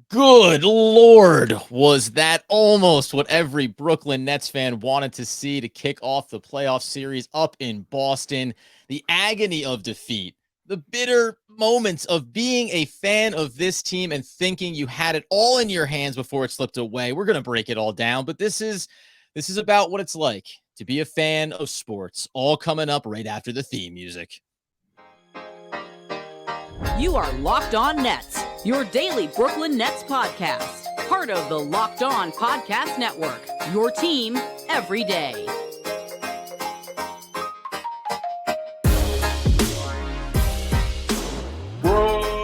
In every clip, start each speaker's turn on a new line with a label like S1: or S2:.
S1: Good Lord, was that almost what every Brooklyn Nets fan wanted to see to kick off the playoff series up in Boston? The agony of defeat, the bitter moments of being a fan of this team and thinking you had it all in your hands before it slipped away. We're going to break it all down, but this is about what it's like to be a fan of sports, all coming up right after the theme music.
S2: You are Locked On Nets, your daily Brooklyn Nets podcast. Part of the Locked On Podcast Network, your team every day.
S1: Brooklyn,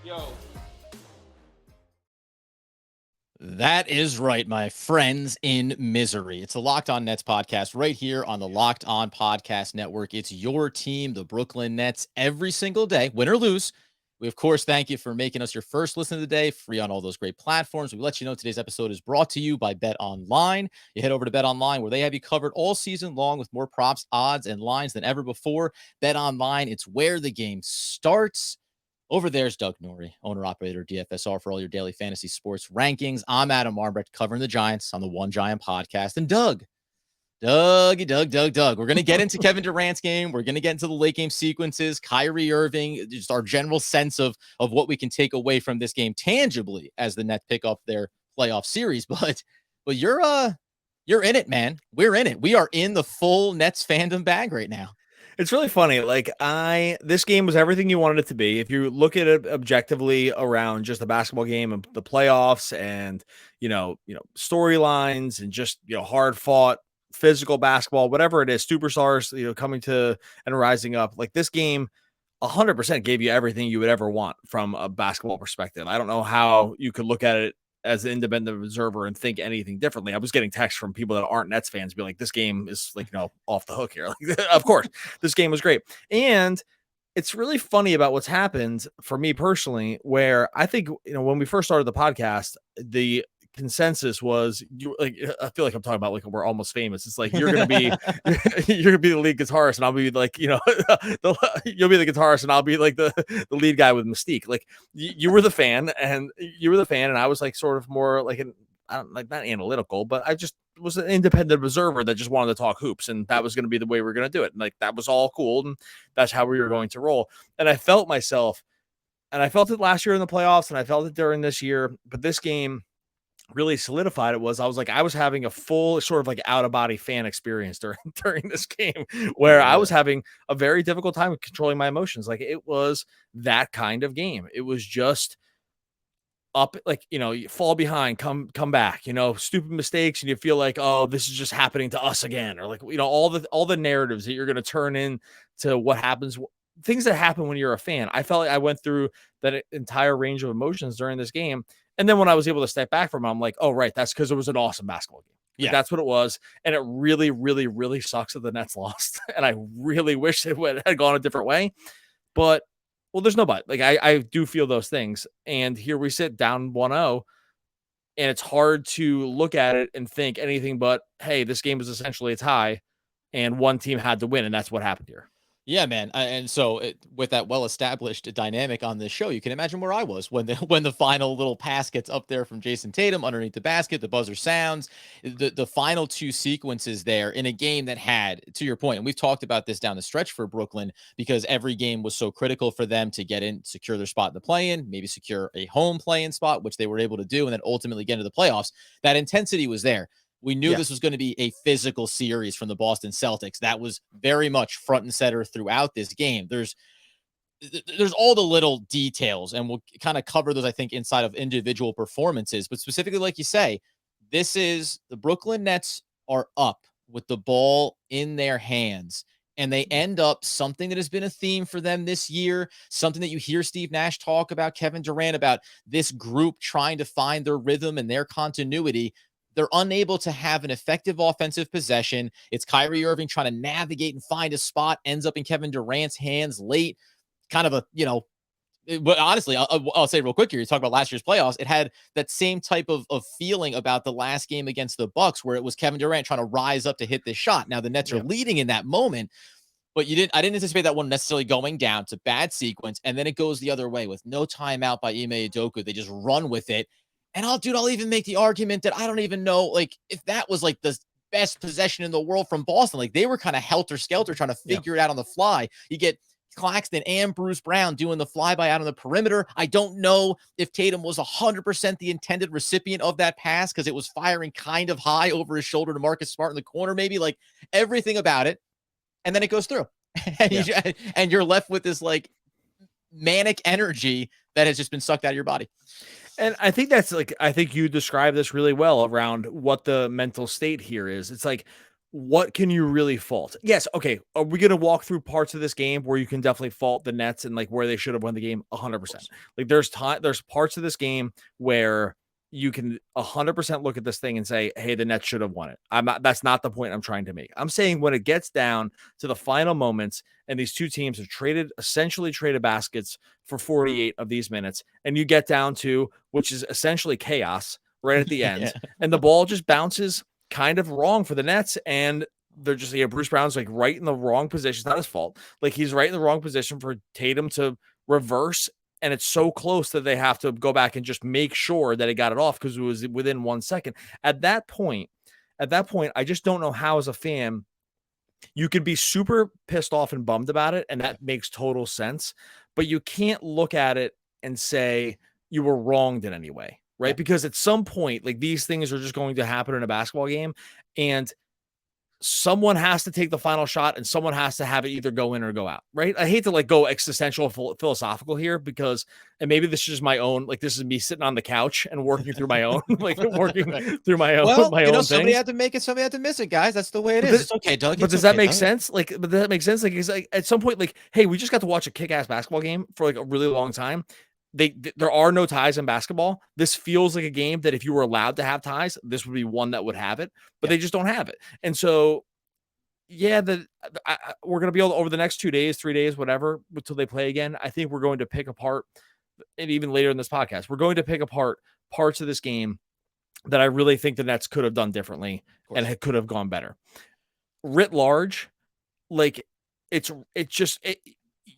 S1: yo. That is right, my friends in misery. It's the Locked On Nets podcast right here on the Locked On Podcast Network. It's your team, the Brooklyn Nets, every single day, win or lose. We, of course, thank you for making us your first listen of the day, free on all those great platforms. We let you know today's episode is brought to you by Bet Online. You head over to Bet Online, where they have you covered all season long with more props, odds, and lines than ever before. Bet Online, it's where the game starts. Over there's Doug Norrie, owner-operator DFSR, for all your daily fantasy sports rankings. I'm Adam Armbrecht, covering the Giants on the One Giant podcast. And Doug, we're going to get into Kevin Durant's game. We're going to get into the late game sequences, Kyrie Irving, just our general sense of what we can take away from this game tangibly as the Nets pick up their playoff series. But you're in it, man. We're in it. We are in the full Nets fandom bag right now.
S3: It's really funny. This game was everything you wanted it to be. If you look at it objectively around just the basketball game and the playoffs and, storylines and just, hard fought physical basketball, whatever it is, superstars, coming to and rising up, like this game 100% gave you everything you would ever want from a basketball perspective. I don't know how you could look at it as an independent observer and think anything differently. I was getting texts from people that aren't Nets fans being like, this game is off the hook here. Like, of course, this game was great. And it's really funny about what's happened for me personally, where I think, when we first started the podcast, the consensus was I feel like I'm talking about like we're almost famous. It's like you're gonna be the lead guitarist and I'll be like you'll be the guitarist and I'll be like the lead guy with Mystique. Like you were the fan and I was like sort of more like not analytical, but I just was an independent observer that just wanted to talk hoops, and that was going to be the way we were going to do it. And like that was all cool, and that's how we were going to roll. And I felt myself, and I felt it last year in the playoffs, and I felt it during this year, but this game really solidified it. I was having a full sort of like out of body fan experience during this game, where I was having a very difficult time controlling my emotions. Like it was that kind of game. It was just up, like, you fall behind, come back, stupid mistakes, and you feel like, oh, this is just happening to us again, or like, all the narratives that you're going to turn into what happens, things that happen when you're a fan. I felt like I went through that entire range of emotions during this game. And then when I was able to step back from it, I'm like, oh, right, that's because it was an awesome basketball game. Like, that's what it was. And it really, really, really sucks that the Nets lost. And I really wish it had gone a different way. But, well, there's no but. Like, I do feel those things. And here we sit down 1-0. And it's hard to look at it and think anything but, hey, this game is essentially a tie. And one team had to win. And that's what happened here.
S1: Yeah, man. And so with that well-established dynamic on this show, you can imagine where I was when the final little pass gets up there from Jayson Tatum underneath the basket, the buzzer sounds, the final two sequences there in a game that had, to your point, and we've talked about this down the stretch for Brooklyn, because every game was so critical for them to get in, secure their spot in the play-in, maybe secure a home play-in spot, which they were able to do, and then ultimately get into the playoffs. That intensity was there. We knew this was going to be a physical series from the Boston Celtics. That was very much front and center throughout this game. There's all the little details, and we'll kind of cover those, I think, inside of individual performances. But specifically, like you say, this is the Brooklyn Nets are up with the ball in their hands, and they end up something that has been a theme for them this year, something that you hear Steve Nash talk about, Kevin Durant, about this group trying to find their rhythm and their continuity. They're unable to have an effective offensive possession. It's Kyrie Irving trying to navigate and find a spot, ends up in Kevin Durant's hands late. Kind of a, but honestly, I'll say real quick here. You talk about last year's playoffs. It had that same type of feeling about the last game against the Bucks, where it was Kevin Durant trying to rise up to hit this shot. Now the Nets are leading in that moment, But I didn't anticipate that one necessarily going down. It's a bad sequence. And then it goes the other way with no timeout by Ime Udoka. They just run with it. And I'll even make the argument that I don't even know, like, if that was like the best possession in the world from Boston. Like, they were kind of helter-skelter trying to figure it out on the fly. You get Claxton and Bruce Brown doing the flyby out on the perimeter. I don't know if Tatum was 100% the intended recipient of that pass because it was firing kind of high over his shoulder to Marcus Smart in the corner, maybe. Like, everything about it. And then it goes through. And you're left with this like manic energy that has just been sucked out of your body.
S3: And I think I think you described this really well around what the mental state here is. It's like, what can you really fault? Yes. Okay. Are we going to walk through parts of this game where you can definitely fault the Nets and like where they should have won the game? 100%. Like there's parts of this game where you can 100% look at this thing and say, hey, the Nets should have won it. That's not the point I'm trying to make. I'm saying when it gets down to the final moments and these two teams have essentially traded baskets for 48 of these minutes, and you get down to, which is essentially chaos right at the end, and the ball just bounces kind of wrong for the Nets, and they're just, Bruce Brown's like right in the wrong position. It's not his fault. Like he's right in the wrong position for Tatum to reverse, and it's so close that they have to go back and just make sure that it got it off because it was within 1 second. At that point, I just don't know how as a fan you could be super pissed off and bummed about it, and that makes total sense. But you can't look at it and say you were wronged in any way, right? Yeah. Because at some point, like these things are just going to happen in a basketball game, and someone has to take the final shot and someone has to have it either go in or go out, right? I hate to like go existential philosophical here because, and maybe this is just my own, like this is me sitting on the couch and working through my own, like working through my own,
S1: somebody had to make it, somebody had to miss it, guys. That's the way it is. It's okay, Doug.
S3: But does that make sense? Like, but does that make sense? Like, it's like at some point, like, hey, we just got to watch a kick-ass basketball game for like a really long time. There are no ties in basketball. This feels like a game that if you were allowed to have ties, this would be one that would have it, but they just don't have it. And so, we're going to be able to, over the next 2 days, 3 days, whatever, until they play again, I think we're going to pick apart, and even later in this podcast, we're going to pick apart parts of this game that I really think the Nets could have done differently and it could have gone better. Writ large, like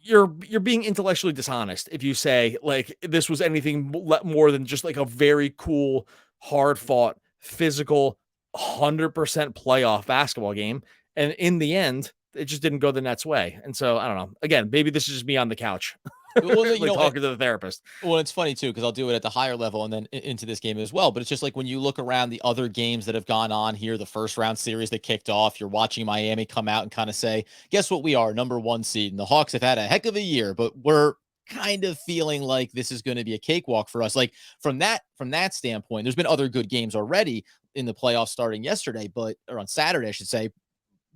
S3: you're being intellectually dishonest if you say like this was anything more than just like a very cool, hard fought, physical, 100% playoff basketball game. And in the end, it just didn't go the Nets' way. And so I don't know. Again, maybe this is just me on the couch. Well, talking to the therapist.
S1: Well, it's funny too, because I'll do it at the higher level and then into this game as well. But it's just like when you look around the other games that have gone on here, the first round series that kicked off, you're watching Miami come out and kind of say, guess what, we are number 1 seed. And the Hawks have had a heck of a year, but we're kind of feeling like this is going to be a cakewalk for us. Like from that standpoint, there's been other good games already in the playoffs starting yesterday, or on Saturday, I should say.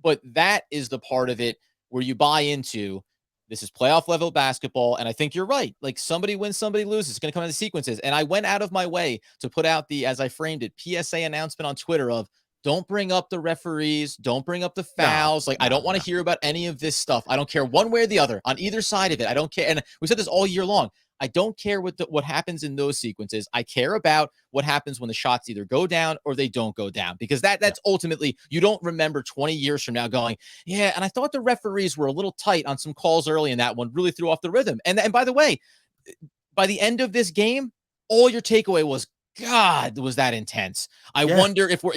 S1: But that is the part of it where you buy into this is playoff level basketball. And I think you're right. Like somebody wins, somebody loses. It's going to come in the sequences. And I went out of my way to put out as I framed it, PSA announcement on Twitter of don't bring up the referees. Don't bring up the fouls. I don't want to hear about any of this stuff. I don't care one way or the other on either side of it. I don't care. And we said this all year long. I don't care what happens in those sequences. I care about what happens when the shots either go down or they don't go down, because that's ultimately, you don't remember 20 years from now going, yeah, and I thought the referees were a little tight on some calls early in that one, really threw off the rhythm. And by the way, by the end of this game, all your takeaway was, God, was that intense. I wonder if we're,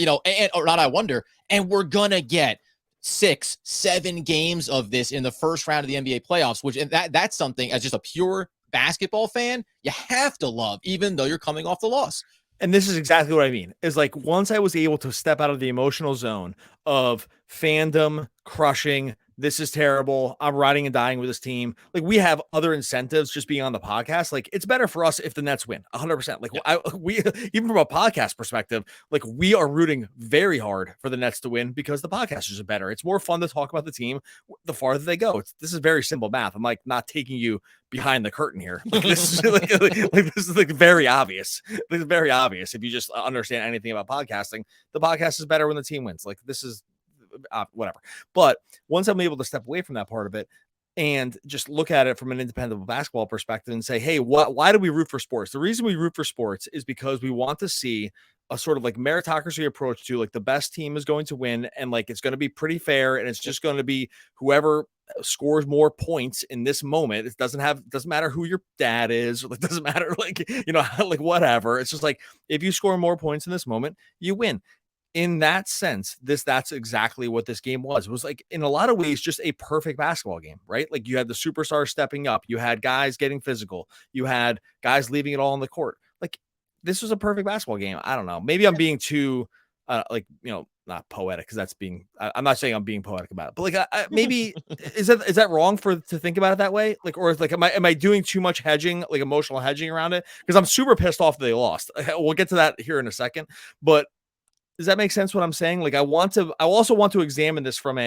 S1: and we're going to get 6-7 games of this in the first round of the NBA playoffs, which that's something as just a pure basketball fan you have to love, even though you're coming off the loss.
S3: And this is exactly what I mean, is like once I was able to step out of the emotional zone of fandom crushing, this is terrible, I'm riding and dying with this team, like we have other incentives just being on the podcast. Like it's better for us if the Nets win 100%. Like we even from a podcast perspective, like we are rooting very hard for the Nets to win because the podcasters are better. It's more fun to talk about the team the farther they go. This is very simple math. I'm like not taking you behind the curtain here. Like this is like this is like very obvious. This is very obvious. If you just understand anything about podcasting, the podcast is better when the team wins. Like this is whatever. But once I'm able to step away from that part of it, and just look at it from an independent basketball perspective and say, hey, why do we root for sports? The reason we root for sports is because we want to see a sort of like meritocracy approach to like the best team is going to win, and like it's going to be pretty fair, and it's just going to be whoever scores more points in this moment. It doesn't matter who your dad is, or it doesn't matter like, like whatever. It's just like, if you score more points in this moment, you win. In that sense, that's exactly what this game was. It was like, in a lot of ways, just a perfect basketball game, right? Like, you had the superstars stepping up, you had guys getting physical, you had guys leaving it all on the court. Like, this was a perfect basketball game. I don't know. Maybe I'm being too not poetic, because that's being, I'm not saying I'm being poetic about it, but like, maybe is that wrong to think about it that way? Like, or like, am I doing too much hedging, like emotional hedging around it? Because I'm super pissed off that they lost. We'll get to that here in a second, but does that make sense what I'm saying? Like, I also want to examine this from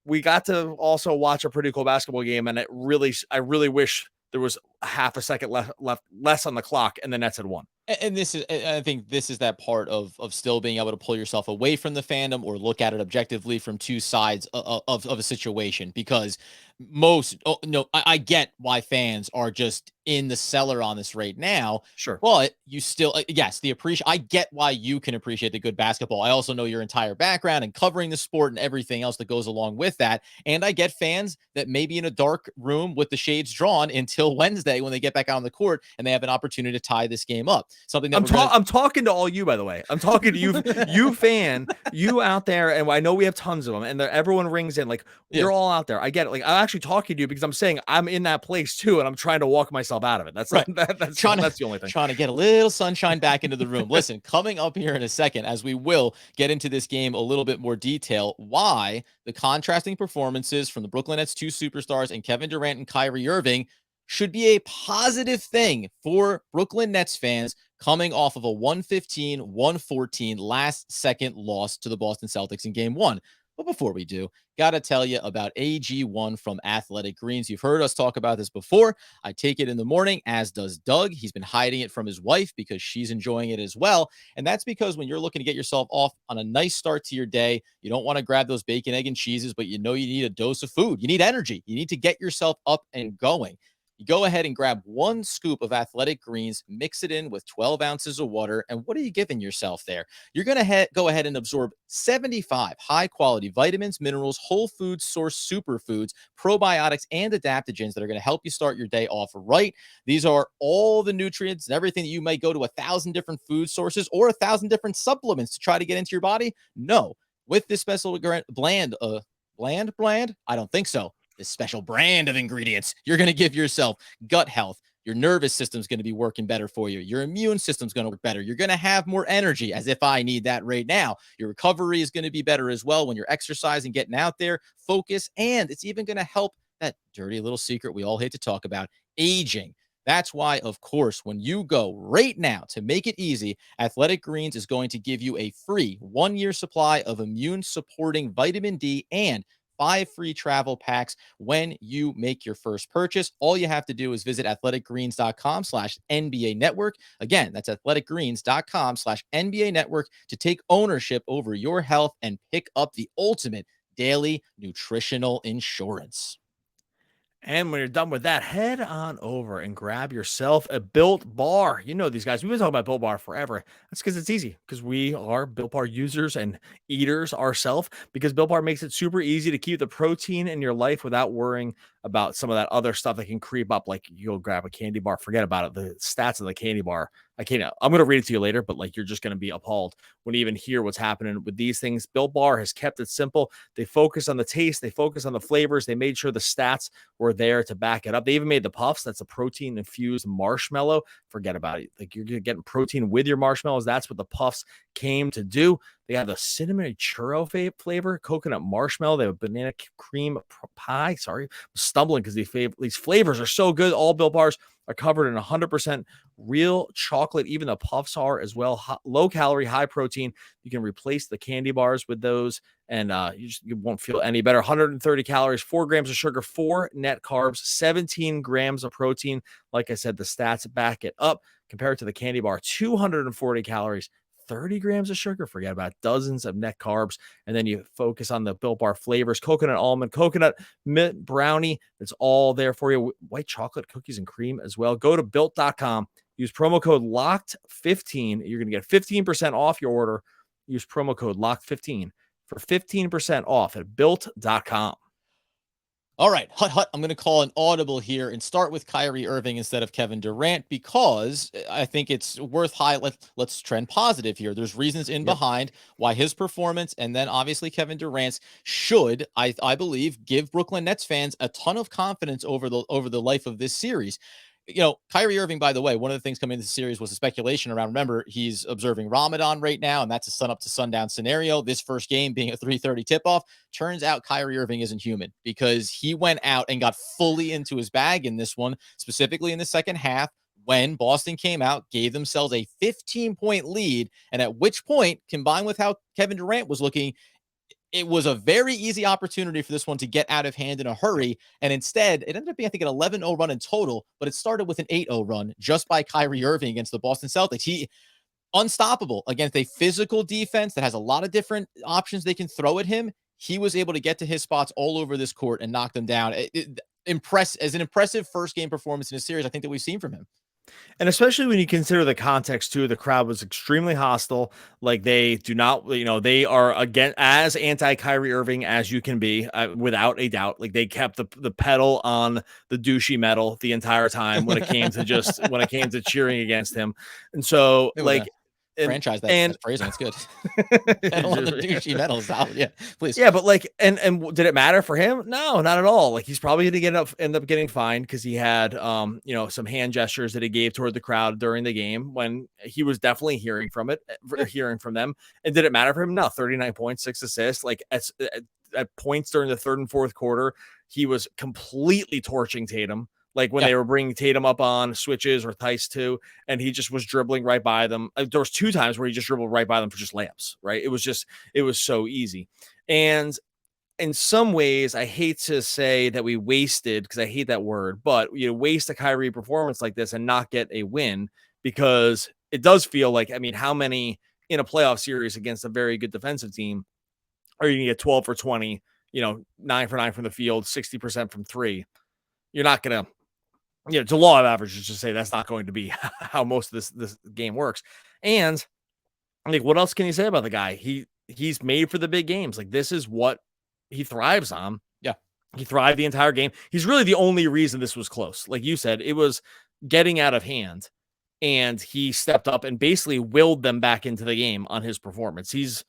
S3: we got to also watch a pretty cool basketball game, and I really wish there was a half a second less on the clock, and the Nets had won.
S1: And I think this is that part of still being able to pull yourself away from the fandom, or look at it objectively from two sides of a situation, because I get why fans are just in the cellar on this right now.
S3: Sure.
S1: But you still, yes, I get why you can appreciate the good basketball. I also know your entire background and covering the sport and everything else that goes along with that. And I get fans that may be in a dark room with the shades drawn until Wednesday, when they get back out on the court and they have an opportunity to tie this game up. Something that
S3: I'm talking to all you, by the way. I'm talking to you, you fan, you out there, and I know we have tons of them, and everyone rings in. Like, you're all out there. I get it. Like, I'm actually talking to you because I'm saying I'm in that place too, and I'm trying to walk myself out of it. That's right. That's the only thing.
S1: Trying to get a little sunshine back into the room. Listen, coming up here in a second, as we will get into this game a little bit more detail, why the contrasting performances from the Brooklyn Nets 2 superstars and Kevin Durant and Kyrie Irving should be a positive thing for Brooklyn Nets fans, coming off of a 115-114 last-second loss to the Boston Celtics in Game 1. But before we do, got to tell you about AG1 from Athletic Greens. You've heard us talk about this before. I take it in the morning, as does Doug. He's been hiding it from his wife because she's enjoying it as well. And that's because when you're looking to get yourself off on a nice start to your day, you don't want to grab those bacon, egg, and cheeses, but you need a dose of food. You need energy. You need to get yourself up and going. You go ahead and grab 1 scoop of Athletic Greens, mix it in with 12 ounces of water, and what are you giving yourself there? You're going to go ahead and absorb 75 high-quality vitamins, minerals, whole food source superfoods, probiotics, and adaptogens that are going to help you start your day off right. These are all the nutrients and everything that you might go to 1,000 different food sources or 1,000 different supplements to try to get into your body. No, with this special bland? I don't think so. This special brand of ingredients, you're going to give yourself gut health. Your nervous system's going to be working better for you. Your immune system's going to work better. You're going to have more energy, as if I need that right now. Your recovery is going to be better as well when you're exercising, getting out there, focus, and it's even going to help that dirty little secret we all hate to talk about, aging. That's why, of course, when you go right now, to make it easy, Athletic Greens is going to give you a free 1-year supply of immune-supporting vitamin D and 5 free travel packs when you make your first purchase. All you have to do is visit athleticgreens.com/NBA network. Again, that's athleticgreens.com/NBA network to take ownership over your health and pick up the ultimate daily nutritional insurance.
S3: And when you're done with that, head on over and grab yourself a Built Bar. You know these guys. We've been talking about Built Bar forever. That's because it's easy, because we are Built Bar users and eaters ourselves, because Built Bar makes it super easy to keep the protein in your life without worrying about some of that other stuff that can creep up. Like, you'll grab a candy bar, forget about it. The stats of the candy bar, I'm going to read it to you later, but like, you're just going to be appalled when you even hear what's happening with these things. Built Bar has kept it simple. They focus on the taste. They focus on the flavors. They made sure the stats were there to back it up. They even made the puffs. That's a protein infused marshmallow. Forget about it. Like, you're getting protein with your marshmallows. That's what the puffs came to do. They have the cinnamon churro flavor, coconut marshmallow. They have banana cream pie. Sorry, I'm stumbling because these flavors are so good. All Built Bars are covered in 100% real chocolate. Even the puffs are as well. Low calorie, high protein. You can replace the candy bars with those, and you won't feel any better. 130 calories, 4 grams of sugar, 4 net carbs, 17 grams of protein. Like I said, the stats back it up. Compared to the candy bar, 240 calories, 30 grams of sugar, forget about it, dozens of net carbs. And then you focus on the Built Bar flavors, coconut almond, coconut mint brownie. It's all there for you. White chocolate cookies and cream as well. Go to built.com. Use promo code LOCKED15. You're going to get 15% off your order. Use promo code LOCKED15 for 15% off at built.com.
S1: All right, hut. I'm going to call an audible here and start with Kyrie Irving instead of Kevin Durant because I think it's worth let's trend positive here. There's reasons behind why his performance and then obviously Kevin Durant's should, I believe, give Brooklyn Nets fans a ton of confidence over the life of this series. Kyrie Irving, by the way, one of the things coming into the series was the speculation around, remember, he's observing Ramadan right now, and that's a sun up to sundown scenario. This first game being a 3:30 tip-off. Turns out Kyrie Irving isn't human because he went out and got fully into his bag in this one, specifically in the second half, when Boston came out, gave themselves a 15-point lead, and at which point, combined with how Kevin Durant was looking, it was a very easy opportunity for this one to get out of hand in a hurry. And instead, it ended up being, I think, an 11-0 run in total, but it started with an 8-0 run just by Kyrie Irving against the Boston Celtics. He unstoppable against a physical defense that has a lot of different options they can throw at him. He was able to get to his spots all over this court and knock them down. As an impressive first game performance in a series, I think that we've seen from him.
S3: And especially when you consider the context too, the crowd was extremely hostile. Like they do not, they are again as anti Kyrie Irving as you can be, without a doubt. Like they kept the pedal on the douchey metal the entire time when it came to cheering against him. And so
S1: franchise that's phrasing. It's good. Pedal on the douchey metal. Yeah, please.
S3: Yeah, but and did it matter for him? No, not at all. Like he's probably going to end up getting fined because he had some hand gestures that he gave toward the crowd during the game when he was definitely hearing from them. And did it matter for him? No. 39 points, 6 assists. Like at points during the third and fourth quarter, he was completely torching Tatum. Like when they were bringing Tatum up on switches or Theis too, and he just was dribbling right by them. There was 2 times where he just dribbled right by them for just layups, right? It was so easy. And in some ways, I hate to say that we wasted, because I hate that word, but waste a Kyrie performance like this and not get a win, because it does feel like, how many in a playoff series against a very good defensive team are you going to get 12 for 20, 9 for 9 from the field, 60% from 3? You're not going to, it's a law of averages to say that's not going to be how most of this game works. And like, what else can you say about the guy? He's made for the big games. Like this is what he thrives on.
S1: Yeah.
S3: He thrived the entire game. He's really the only reason this was close. Like you said, it was getting out of hand and he stepped up and basically willed them back into the game on his performance. He's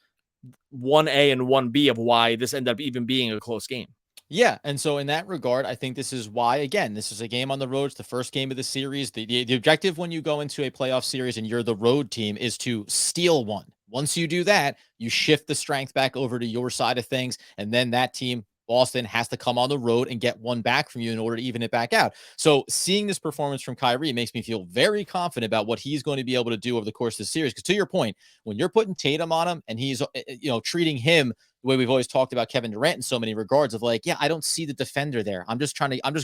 S3: 1A and 1B of why this ended up even being a close game.
S1: Yeah, and so in that regard, I think this is why, again, this is a game on the road. It's the first game of the series. The objective when you go into a playoff series and you're the road team is to steal one. Once you do that, you shift the strength back over to your side of things, and then that team, Boston, has to come on the road and get one back from you in order to even it back out. So seeing this performance from Kyrie makes me feel very confident about what he's going to be able to do over the course of the series. Because to your point, when you're putting Tatum on him and he's treating him the way we've always talked about Kevin Durant in so many regards of like, I don't see the defender there. I'm just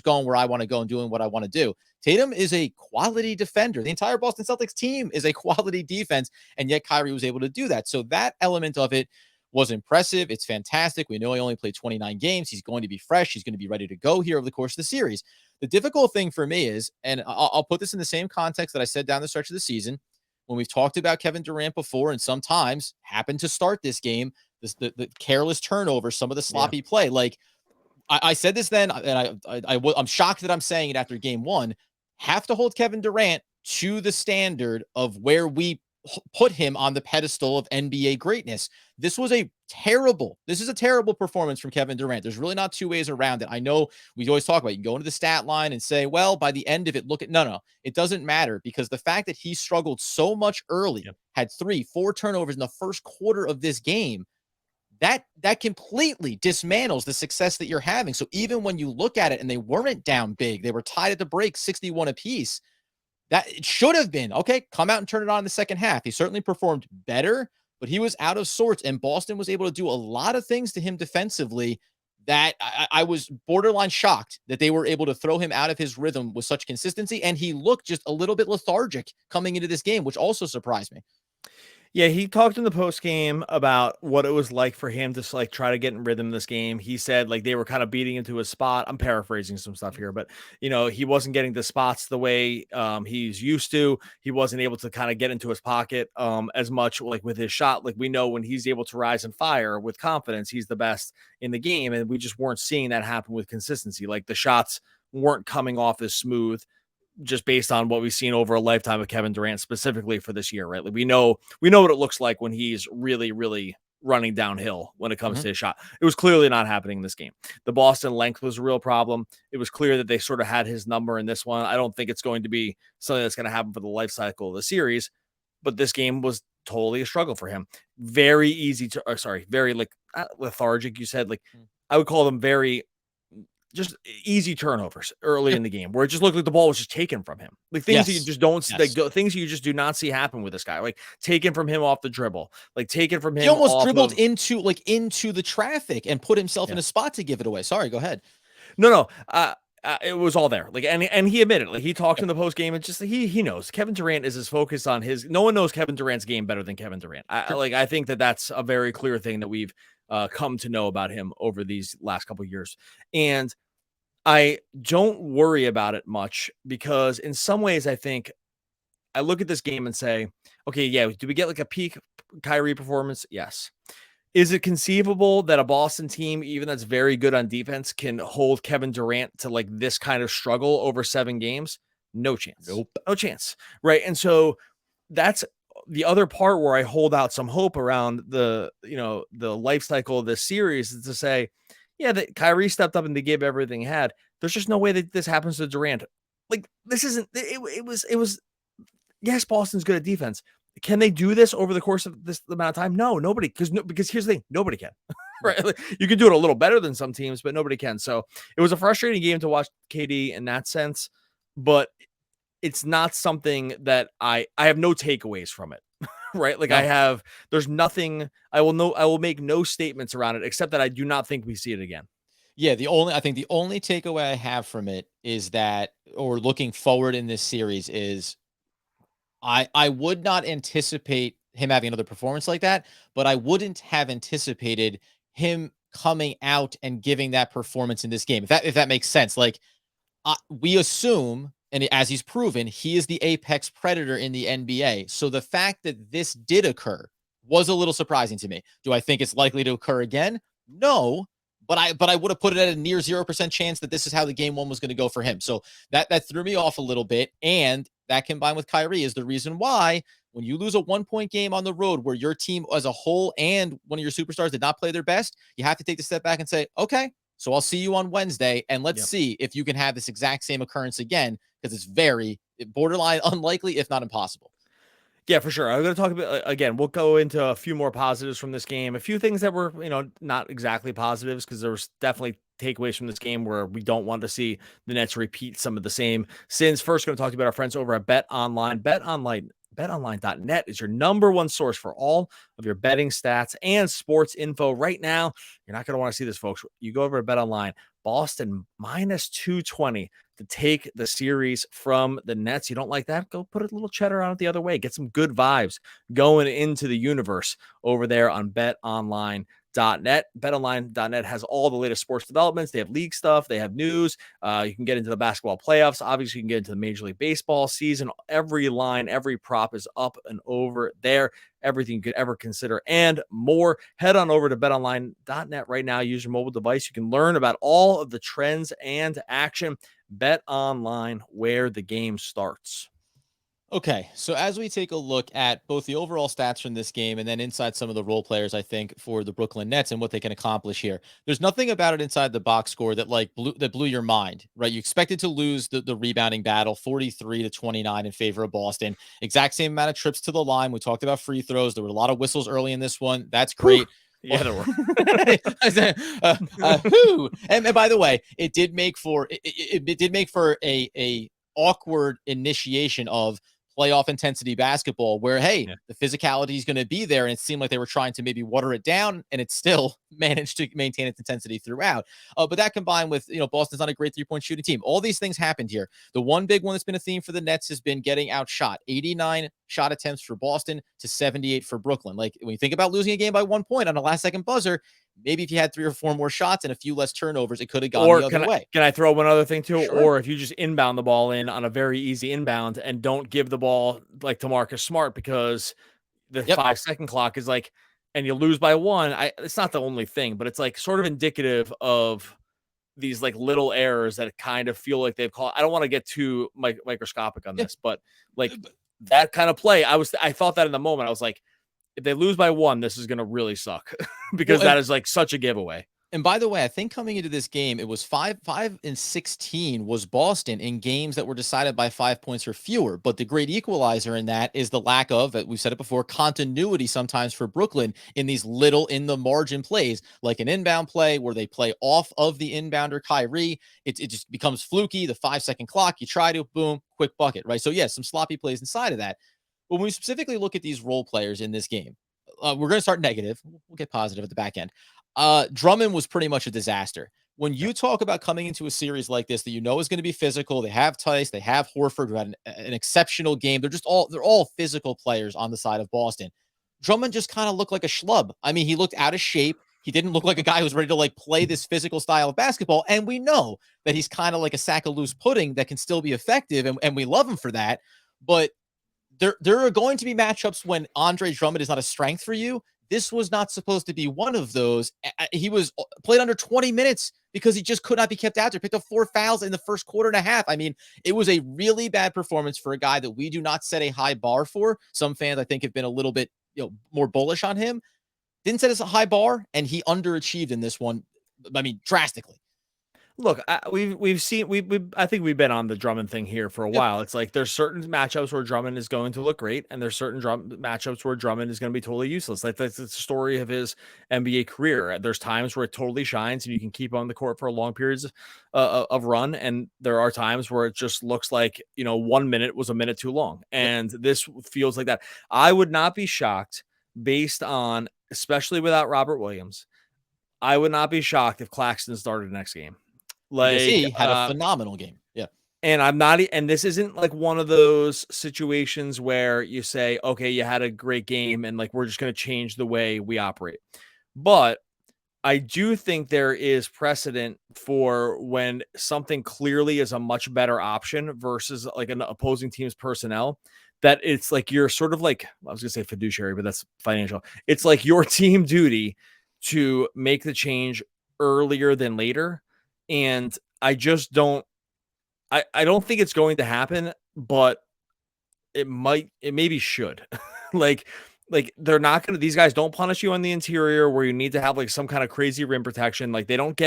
S1: going where I want to go and doing what I want to do. Tatum is a quality defender. The entire Boston Celtics team is a quality defense. And yet Kyrie was able to do that. So that element of it was impressive. It's fantastic. We know he only played 29 games. He's going to be fresh. He's going to be ready to go here over the course of the series. The difficult thing for me is, and I'll put this in the same context that I said down the stretch of the season, when we've talked about Kevin Durant before, and sometimes happened to start this game, the careless turnover, some of the sloppy play. Like I said this then, and I'm shocked that I'm saying it after game 1. Have to hold Kevin Durant to the standard of where we put him on the pedestal of NBA greatness. This is a terrible performance from Kevin Durant. There's really not 2 ways around it. I know we always talk about, you can go into the stat line and say, well, by the end of it, no, it doesn't matter, because the fact that he struggled so much early, had 3-4 turnovers in the first quarter of this game, that completely dismantles the success that you're having. So even when you look at it and they weren't down big, they were tied at the break 61 apiece. That it should have been, okay, come out and turn it on in the second half. He certainly performed better, but he was out of sorts, and Boston was able to do a lot of things to him defensively that I was borderline shocked that they were able to throw him out of his rhythm with such consistency, and he looked just a little bit lethargic coming into this game, which also surprised me.
S3: Yeah, he talked in the post game about what it was like for him to like try to get in rhythm this game. He said like they were kind of beating into his spot. I'm paraphrasing some stuff here, but he wasn't getting the spots the way he's used to. He wasn't able to kind of get into his pocket as much like with his shot. Like we know when he's able to rise and fire with confidence, he's the best in the game, and we just weren't seeing that happen with consistency. Like the shots weren't coming off as smooth just based on what we've seen over a lifetime of Kevin Durant specifically for this year, right? Like we know what it looks like when he's really, really running downhill when it comes to his shot. It was clearly not happening in this game. The Boston length was a real problem. It was clear that they sort of had his number in this one. I don't think it's going to be something that's going to happen for the life cycle of the series, but this game was totally a struggle for him. Very easy to, very like lethargic. You said like, I would call them very just easy turnovers early in the game where it just looked like the ball was just taken from him. Like things that you just don't like things you just do not see happen with this guy. Like taken from him off the dribble, like taken from him.
S1: He almost dribbled into the traffic and put himself in a spot to give it away. Sorry, go ahead.
S3: No. It was all there. Like, and he admitted, like he talked in the post game and just he knows Kevin Durant is as focused on no one knows Kevin Durant's game better than Kevin Durant. I think that's a very clear thing that we've come to know about him over these last couple of years. And I don't worry about it much because in some ways I think I look at this game and say, okay, yeah, do we get like a peak Kyrie performance? Yes. Is it conceivable that a Boston team, even that's very good on defense, can hold Kevin Durant to like this kind of struggle over 7 games? No chance.
S1: Nope.
S3: No chance. Right. And so that's the other part where I hold out some hope around the life cycle of this series is to say, yeah, that Kyrie stepped up and they gave everything he had. There's just no way that this happens to Durant. Like this isn't, it was, yes, Boston's good at defense. Can they do this over the course of this amount of time? No, nobody, because here's the thing, nobody can, right? Like, you can do it a little better than some teams, but nobody can. So it was a frustrating game to watch KD in that sense, but it's not something that I have no takeaways from it. Right. Like there's nothing I will make no statements around it, except that I do not think we see it again.
S1: Yeah. I think the only takeaway I have from it is that, or looking forward in this series is I would not anticipate him having another performance like that, but I wouldn't have anticipated him coming out and giving that performance in this game. If that makes sense. Like we assume, and as he's proven, he is the apex predator in the NBA. So the fact that this did occur was a little surprising to me. Do I think it's likely to occur again? No, but I would have put it at a near 0% chance that this is how the game 1 was going to go for him. So that threw me off a little bit. And that combined with Kyrie is the reason why when you lose a 1-point game on the road where your team as a whole and one of your superstars did not play their best, you have to take the step back and say, okay, so I'll see you on Wednesday, and let's see if you can have this exact same occurrence again, because it's very borderline unlikely, if not impossible.
S3: Yeah, for sure. I'm going to talk about again. We'll go into a few more positives from this game. A few things that were, not exactly positives because there was definitely takeaways from this game where we don't want to see the Nets repeat some of the same sins. First, going to talk about our friends over at Bet Online. BetOnline.net is your number one source for all of your betting stats and sports info right now. You're not going to want to see this, folks. You go over to BetOnline. Boston minus 220 to take the series from the Nets. You don't like that? Go put a little cheddar on it the other way. Get some good vibes going into the universe over there on BetOnline.net. BetOnline.net has all the latest sports developments. They have league stuff. They have news. You can get into the basketball playoffs. Obviously, you can get into the Major League Baseball season. Every line, every prop is up and over there. Everything you could ever consider and more. Head on over to betonline.net right now. Use your mobile device. You can learn about all of the trends and action. Bet Online, where the game starts.
S1: Okay, so as we take a look at both the overall stats from this game and then inside some of the role players, I think, for the Brooklyn Nets and what they can accomplish here, there's nothing about it inside the box score that blew your mind, right? You expected to lose the rebounding battle, 43-29 in favor of Boston. Exact same amount of trips to the line. We talked about free throws. There were a lot of whistles early in this one. That's great.
S3: Yeah, there were.
S1: And by the way, it did make for a awkward initiation of playoff intensity basketball where, hey,
S3: Yeah.
S1: the physicality is going to be there. And it seemed like they were trying to maybe water it down, and it still managed to maintain its intensity throughout. But that combined with, Boston's not a great 3-point shooting team. All these things happened here. The one big one that's been a theme for the Nets has been getting outshot. 89 shot attempts for Boston to 78 for Brooklyn. Like, when you think about losing a game by 1 point on a last second buzzer, maybe if you had 3 or 4 more shots and a few less turnovers, it could have gone the other way.
S3: Can I throw one other thing too?
S1: Sure.
S3: Or if you just inbound the ball in on a very easy inbound and don't give the ball like to Marcus Smart because the 5-second clock is like, and you lose by 1. It's not the only thing, but it's like sort of indicative of these like little errors that kind of feel like they've called. I don't want to get too microscopic on this, but like that kind of play, I thought that in the moment. I was like, if they lose by 1, this is going to really suck because that is like such a giveaway.
S1: And by the way, I think coming into this game, it was 5-16 was Boston in games that were decided by 5 points or fewer. But the great equalizer in that is the lack of, we've said it before, continuity sometimes for Brooklyn in these little in the margin plays, like an inbound play where they play off of the inbounder Kyrie. It just becomes fluky. The 5-second clock, you try to, boom, quick bucket, right? So yes, some sloppy plays inside of that. But when we specifically look at these role players in this game, we're going to start negative. We'll get positive at the back end. Drummond was pretty much a disaster. When you talk about coming into a series like this that is going to be physical, they have Tice, they have Horford, who had an exceptional game. They're all physical players on the side of Boston. Drummond just kind of looked like a schlub. I mean, he looked out of shape. He didn't look like a guy who was ready to like play this physical style of basketball. And we know that he's kind of like a sack of loose pudding that can still be effective, and we love him for that. But there are going to be matchups when Andre Drummond is not a strength for you. This was not supposed to be one of those. He was played under 20 minutes because he just could not be kept out there. Picked up 4 fouls in the first quarter and a half. I mean, it was a really bad performance for a guy that we do not set a high bar for. Some fans, I think, have been a little bit more bullish on him. Didn't set us a high bar, and he underachieved in this one. I mean, drastically.
S3: Look, we've seen I think we've been on the Drummond thing here for a while. It's like there's certain matchups where Drummond is going to look great, and there's certain matchups where Drummond is going to be totally useless. Like that's the story of his NBA career. There's times where it totally shines and you can keep on the court for long periods of run, and there are times where it just looks like 1 minute was a minute too long, and this feels like that. I would not be shocked based on, especially without Robert Williams, I would not be shocked if Claxton started the next game.
S1: Like he had a phenomenal game. Yeah.
S3: And and this isn't like one of those situations where you say, okay, you had a great game and like, we're just going to change the way we operate. But I do think there is precedent for when something clearly is a much better option versus like an opposing team's personnel, that it's like, you're sort of like, I was going to say fiduciary, but that's financial. It's like your team duty to make the change earlier than later. And I just don't, I don't think it's going to happen, but it maybe should. like they're not going to, these guys don't punish you on the interior where you need to have like some kind of crazy rim protection. Like they don't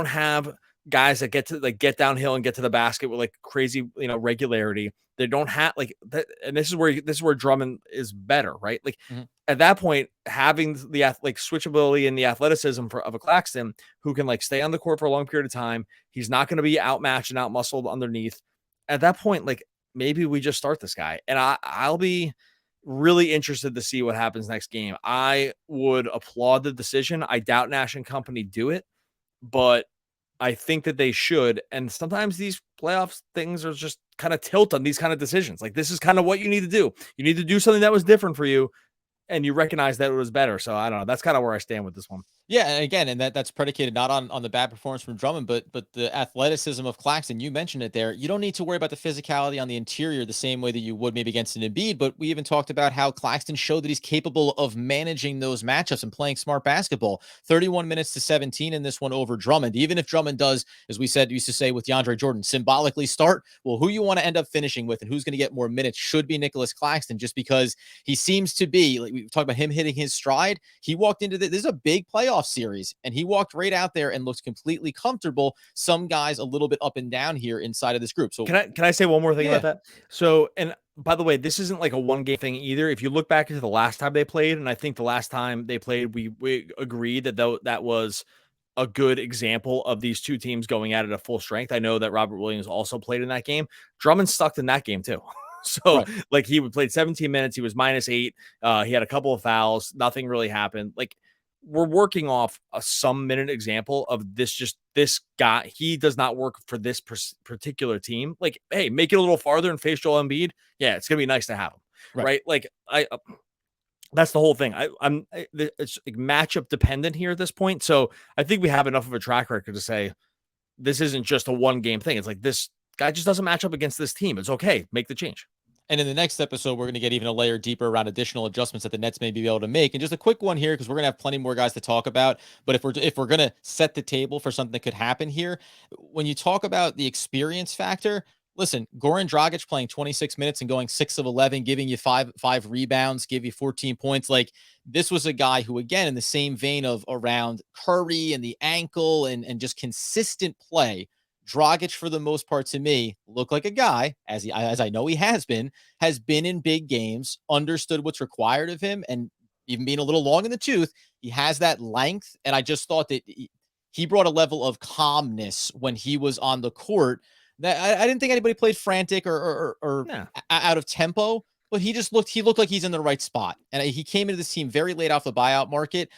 S3: have guys that get downhill and get to the basket with like crazy, regularity. They don't have like that. And this is where Drummond is better, right? Like at that point, having the switchability and the athleticism of a Claxton who can like stay on the court for a long period of time. He's not going to be outmatched and outmuscled underneath. At that point, like maybe we just start this guy, and I'll be really interested to see what happens next game. I would applaud the decision. I doubt Nash and company do it, but I think that they should. And sometimes these playoffs things are just kind of tilt on these kind of decisions. Like this is kind of what you need to do. You need to do something that was different for you, and you recognize that it was better. So I don't know. That's kind of where I stand with this one.
S1: Yeah, and again, and that's predicated not on the bad performance from Drummond, but the athleticism of Claxton. You mentioned it there. You don't need to worry about the physicality on the interior the same way that you would maybe against an Embiid, but we even talked about how Claxton showed that he's capable of managing those matchups and playing smart basketball. 31 minutes to 17 in this one over Drummond. Even if Drummond does, as we used to say with DeAndre Jordan, symbolically start, well, who you want to end up finishing with and who's going to get more minutes should be Nicholas Claxton, just because he seems to be, like we talked about him hitting his stride. He walked into this is a big playoff series, and he walked right out there and looks completely comfortable. Some guys a little bit up and down here inside of this group. So
S3: can I say one more thing about that? So, and by the way, this isn't like a one game thing either. If you look back into the last time they played, and I think the last time they played, we agreed that that was a good example of these two teams going at it at full strength. I know that Robert Williams also played in that game. Drummond stuck in that game too. So
S1: Right.
S3: like he played 17 minutes. He was -8. He had a couple of fouls. Nothing really happened. Like we're working off a some minute example of this guy. He does not work for this particular team. Like, hey, make it a little farther and face Joel Embiid. Yeah, it's gonna be nice to have him, right? Like that's the whole thing. It's like matchup dependent here at this point. So I think we have enough of a track record to say this isn't just a one game thing. It's like this guy just doesn't match up against this team. It's okay. Make the change.
S1: And in the next episode, we're going to get even a layer deeper around additional adjustments that the Nets may be able to make. And just a quick one here, because we're going to have plenty more guys to talk about. But if we're going to set the table for something that could happen here, when you talk about the experience factor, listen, Goran Dragic playing 26 minutes and going 6 of 11, giving you five rebounds, give you 14 points. Like this was a guy who, again, in the same vein of around Curry and the ankle and just consistent play. Dragic, for the most part, to me, looked like a guy, as I know he has been in big games, understood what's required of him, and even being a little long in the tooth, he has that length. And I just thought that he brought a level of calmness when he was on the court that I didn't think anybody played frantic or out of tempo. But he looked like he's in the right spot. And he came into this team very late off the buyout market.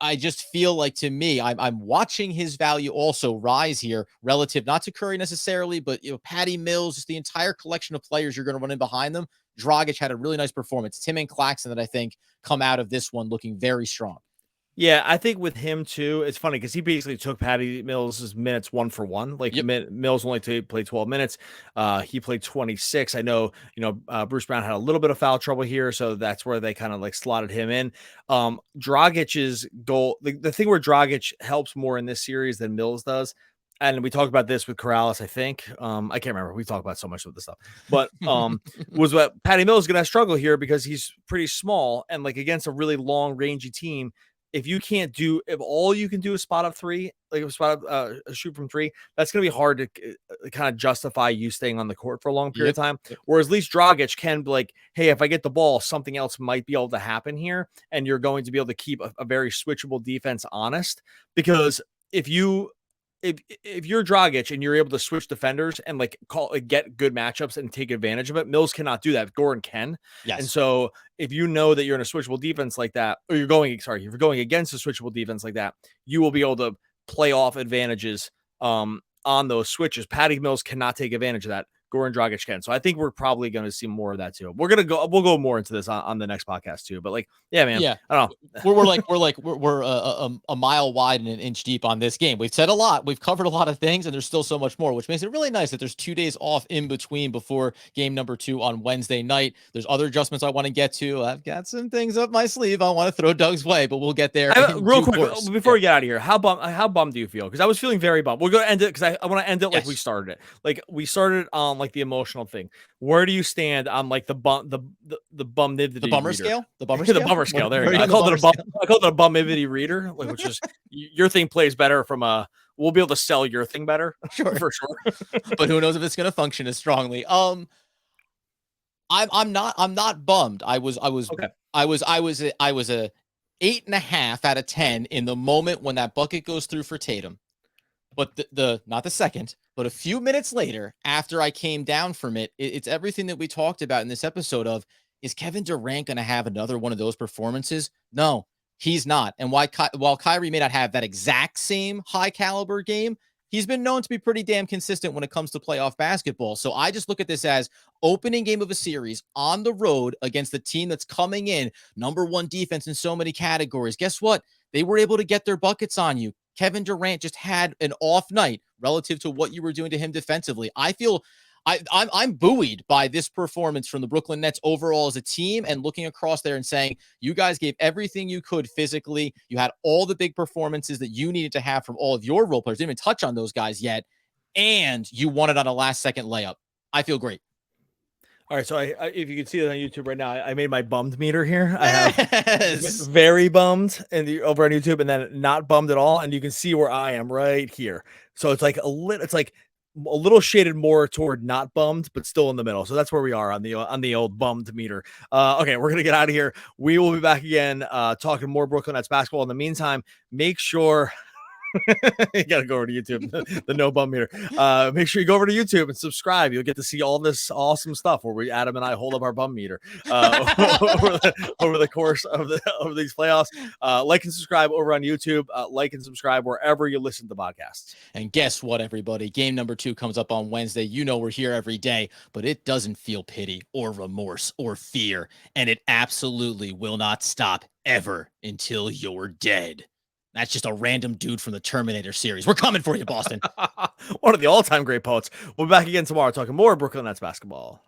S1: I just feel like, to me, I'm watching his value also rise here relative, not to Curry necessarily, but Patty Mills, just the entire collection of players you're going to run in behind them. Dragic had a really nice performance. Tim and Claxton that I think come out of this one looking very strong.
S3: Yeah, I think with him too, it's funny because he basically took Patty Mills' minutes 1 for 1. Like Mills only played 12 minutes. He played 26. I know, Bruce Brown had a little bit of foul trouble here, so that's where they kind of like slotted him in. Dragic's goal, the thing where Dragic helps more in this series than Mills does, and we talked about this with Corrales, I think. I can't remember. We talked about so much of this stuff, but was what Patty Mills is going to struggle here because he's pretty small and like against a really long, rangy team. If all you can do is spot up three, like shoot from three, that's going to be hard to kind of justify you staying on the court for a long period of time. Whereas at least Dragic can be like, hey, if I get the ball, something else might be able to happen here. And you're going to be able to keep a very switchable defense honest, because if you're Dragic and you're able to switch defenders and get good matchups and take advantage of it, Mills cannot do that. Goran can.
S1: Yes.
S3: And so if you know that you're in a switchable defense like that, or if you're going against a switchable defense like that, you will be able to play off advantages on those switches. Patty Mills cannot take advantage of that. Goran Dragic can. So I think we're probably going to see more of that too. We'll go more into this on the next podcast too. But yeah, man. Yeah. I don't
S1: know. We're a mile wide and an inch deep on this game. We've said a lot. We've covered a lot of things, and there's still so much more, which makes it really nice that there's 2 days off in between before game number 2 on Wednesday night. There's other adjustments I want to get to. I've got some things up my sleeve I want to throw Doug's way, but we'll get there.
S3: Real quick before we get out of here, how bummed do you feel? Because I was feeling very bummed. We're going to end it because I want to end it like we started it. Like we started on like the emotional thing. Where do you stand on like the bumnivity?
S1: The bummer
S3: reader?
S1: scale? The bummer
S3: the
S1: scale?
S3: bummer scale. There you go. I called it a bumivity reader, like, which is your thing plays better from a. We'll be able to sell your thing better,
S1: sure,
S3: for sure.
S1: But who knows if it's going to function as strongly? I'm not bummed. I was a 8.5 out of 10 in the moment when that bucket goes through for Tatum. But not the second, but a few minutes later, after I came down from it, it's everything that we talked about in this episode of, is Kevin Durant going to have another one of those performances? No, he's not. And while Kyrie may not have that exact same high caliber game, he's been known to be pretty damn consistent when it comes to playoff basketball. So I just look at this as opening game of a series on the road against the team that's coming in #1 defense in so many categories. Guess what? They were able to get their buckets on you. Kevin Durant just had an off night relative to what you were doing to him defensively. I feel I'm buoyed by this performance from the Brooklyn Nets overall as a team, and looking across there and saying, you guys gave everything you could physically. You had all the big performances that you needed to have from all of your role players. Didn't even touch on those guys yet. And you won it on a last-second layup. I feel great.
S3: All right, so if you can see it on YouTube right now, I made my bummed meter here.
S1: Yes.
S3: I have very bummed over on YouTube, and then not bummed at all, and you can see where I am right here. So it's like a little shaded more toward not bummed, but still in the middle. So that's where we are on the old bummed meter. Okay, we're gonna get out of here. We will be back again talking more Brooklyn Nets basketball. In the meantime, make sure You got to go over to YouTube, the no bum meter. Make sure you go over to YouTube and subscribe. You'll get to see all this awesome stuff where Adam and I hold up our bum meter over the course of these playoffs. Like and subscribe over on YouTube. Like and subscribe wherever you listen to podcasts.
S1: And guess what, everybody? Game number 2 comes up on Wednesday. You know we're here every day, but it doesn't feel pity or remorse or fear, and it absolutely will not stop ever until you're dead. That's just a random dude from the Terminator series. We're coming for you, Boston.
S3: One of the all-time great poets. We'll be back again tomorrow talking more Brooklyn Nets basketball.